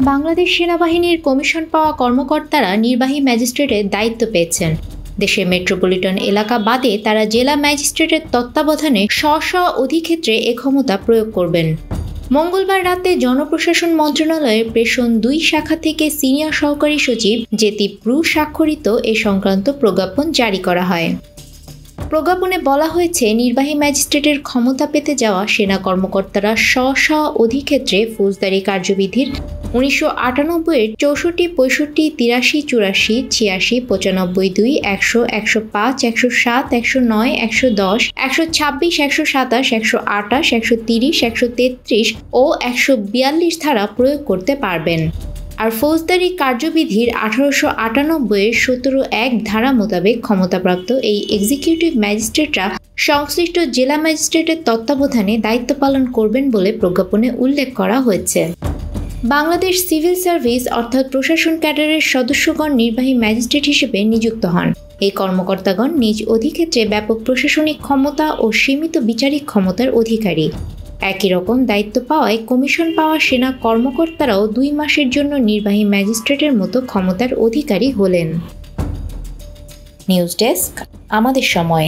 বাংলাদেশ সেনাবাহিনীর কমিশন পাওয়া কর্মকর্তারা নির্বাহী ম্যাজিস্ট্রেটের দায়িত্ব পেয়েছেন। দেশের মেট্রোপলিটন এলাকা বাদে তারা জেলা ম্যাজিস্ট্রেটের তত্ত্বাবধানে স্ব অধিক্ষেত্রে এ ক্ষমতা প্রয়োগ করবেন। মঙ্গলবার রাতে জনপ্রশাসন মন্ত্রণালয়ের প্রেষণ ২ শাখা থেকে সিনিয়র সহকারী সচিব জেতি প্রু স্বাক্ষরিত এ সংক্রান্ত প্রজ্ঞাপন জারি করা হয়। প্রজ্ঞাপনে বলা হয়েছে, নির্বাহী ম্যাজিস্ট্রেটের ক্ষমতা পেতে যাওয়া সেনা কর্মকর্তারা স্ব অধিক্ষেত্রে ফৌজদারি কার্যবিধির ১৯৯৮-এর ৬৪, ৬৫, ৮৩, ৮৪, ৮৬, ৯৫, ২, ১০০, ১০৫, ১০৭, ১০৯, ১১০, ১২৬, ১২৭, ১২৮, ১৩০, ১৩৩ ও ১৪২ ধারা প্রয়োগ করতে পারবেন। আর ফৌজদারি কার্যবিধির ১৮৯৮-এর ১৭(১) ধারা মোতাবেক ক্ষমতাপ্রাপ্ত এই এক্সিকিউটিভ ম্যাজিস্ট্রেটরা সংশ্লিষ্ট জেলা ম্যাজিস্ট্রেটের তত্ত্বাবধানে দায়িত্ব পালন করবেন বলে প্রজ্ঞাপনে উল্লেখ করা হয়েছে। বাংলাদেশ সিভিল সার্ভিস অর্থাৎ প্রশাসন ক্যাডারের সদস্যগণ নির্বাহী ম্যাজিস্ট্রেট হিসেবে নিযুক্ত হন। এই কর্মকর্তাগণ নিজ অধিক্ষেত্রে ব্যাপক প্রশাসনিক ক্ষমতা ও সীমিত বিচারিক ক্ষমতার অধিকারী। একই রকম দায়িত্ব পাওয়ায় কমিশন পাওয়া সেনা কর্মকর্তারাও ২ মাসের জন্য নির্বাহী ম্যাজিস্ট্রেটের মতো ক্ষমতার অধিকারী হলেন। নিউজ ডেস্ক, আমাদের সময়।